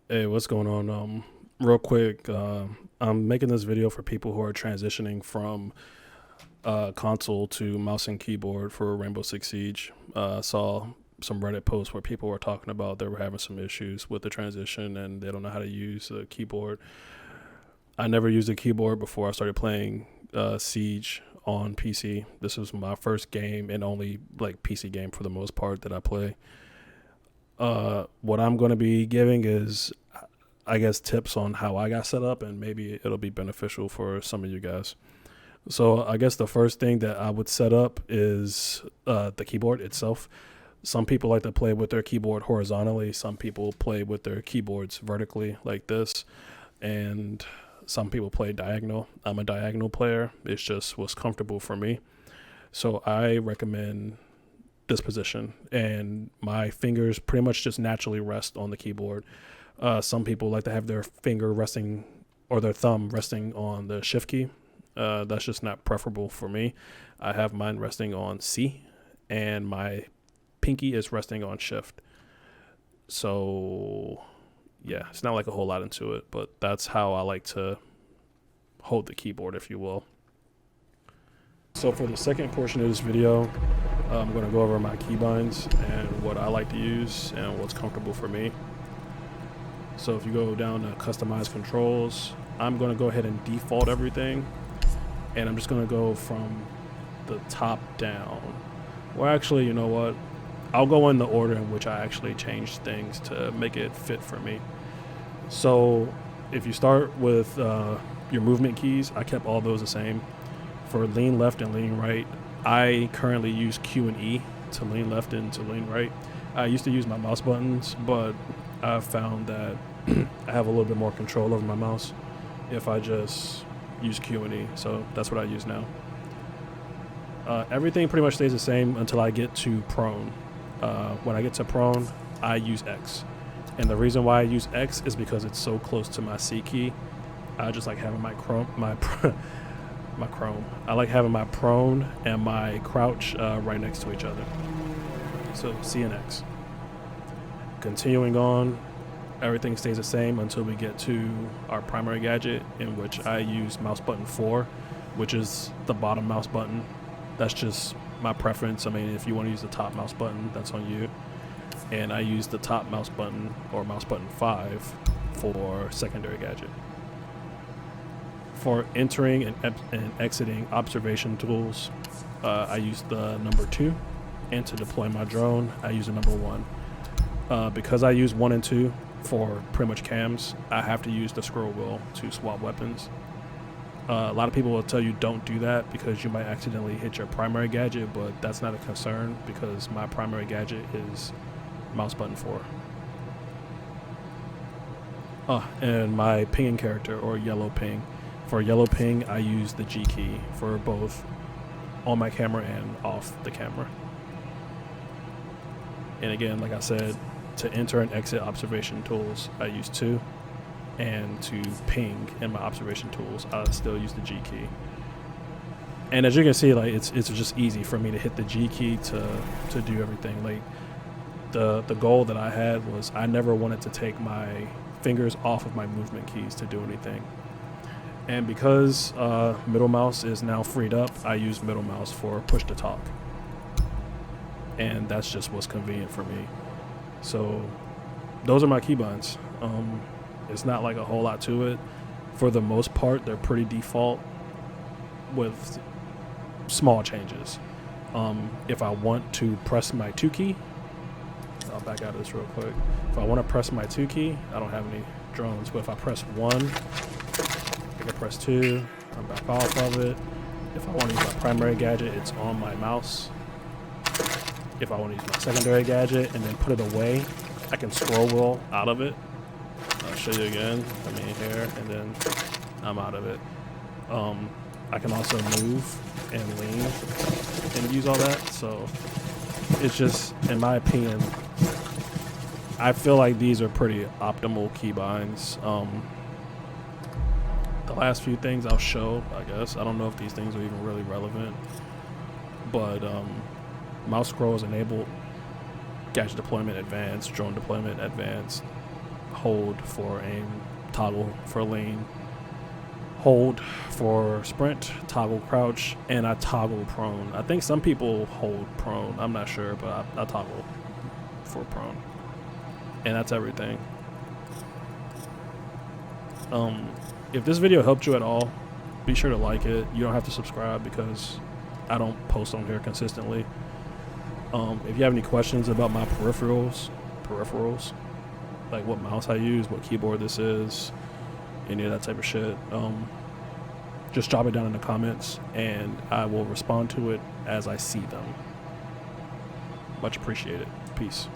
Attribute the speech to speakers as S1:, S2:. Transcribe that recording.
S1: Hey, what's going on? Real quick, I'm making this video for people who are transitioning from console to mouse and keyboard for Rainbow Six Siege. I saw some Reddit posts where people were talking about they were having some issues with the transition and they don't know how to use a keyboard. I never used a keyboard before I started playing Siege on PC. This was my first game and only like PC game for the most part that I play. What I'm going to be giving is, I guess, tips on how I got set up, and maybe it'll be beneficial for some of you guys. So, I guess the first thing that I would set up is the keyboard itself. Some people like to play with their keyboard horizontally, some people play with their keyboards vertically, like this, and some people play diagonal. I'm a diagonal player, it's just what's comfortable for me. So, I recommend this position, and my fingers pretty much just naturally rest on the keyboard. Some people like to have their finger resting or their thumb resting on the shift key. That's just not preferable for me. I have mine resting on C, and my pinky is resting on shift. So, yeah, it's not like a whole lot into it, but that's how I like to hold the keyboard, if you will. So, for the second portion of this video, I'm going to go over my keybinds and what I like to use and what's comfortable for me. So if you go down to customize controls, I'm going to go ahead and default everything, and I'm just going to go from the top down. Well, actually, you know what? I'll go in the order in which I actually changed things to make it fit for me. So if you start with your movement keys, I kept all those the same. For lean left and lean right, I currently use Q and E to lean left and to lean right. I used to use my mouse buttons, but I've found that I have a little bit more control over my mouse if I just use Q and E. So that's what I use now. Everything pretty much stays the same until I get to prone. When I get to prone, I use X. And the reason why I use X is because it's so close to my C key. I just like having my chrome. I like having my prone and my crouch right next to each other. So C and X. Continuing on, everything stays the same until we get to our primary gadget, in which I use mouse button 4, which is the bottom mouse button. That's just my preference. I mean, if you want to use the top mouse button, that's on you. And I use the top mouse button, or mouse button 5, for secondary gadget. For entering and exiting observation tools, I use the number 2, and to deploy my drone, I use the number 1. Because I use 1 and 2 for pretty much cams, I have to use the scroll wheel to swap weapons. A lot of people will tell you don't do that because you might accidentally hit your primary gadget, but that's not a concern because my primary gadget is mouse button 4. And my pinging character, or yellow ping. For yellow ping, I use the G key for both on my camera and off the camera. And again, like I said, to enter and exit observation tools, I use 2. And to ping in my observation tools, I still use the G key. And as you can see, like it's just easy for me to hit the G key to do everything. Like the goal that I had was I never wanted to take my fingers off of my movement keys to do anything. And because middle mouse is now freed up, I use middle mouse for push to talk. And that's just what's convenient for me. So those are my keybinds. It's not like a whole lot to it. For the most part, they're pretty default with small changes. If I want to press my 2 key, I'll back out of this real quick. If I want to press my 2 key, I don't have any drones, but if I press 1, I can press 2, I'm back off of it. If I want to use my primary gadget, it's on my mouse. If I want to use my secondary gadget and then put it away, I can scroll wheel out of it. I'll show you again. I mean here, and then I'm out of it. I can also move and lean and use all that. So it's just, in my opinion, I feel like these are pretty optimal keybinds. The last few things I'll show, I guess. I don't know if these things are even really relevant, but mouse scroll is enabled, gadget deployment advanced, drone deployment advanced, hold for aim, toggle for lean, hold for sprint, toggle crouch, and I toggle prone. I think some people hold prone. I'm not sure, but I toggle for prone. And that's everything. If this video helped you at all, be sure to like it. You don't have to subscribe because I don't post on here consistently. If you have any questions about my peripherals, like what mouse I use, what keyboard this is, any of that type of shit, just drop it down in the comments and I will respond to it as I see them. Much appreciated. Peace.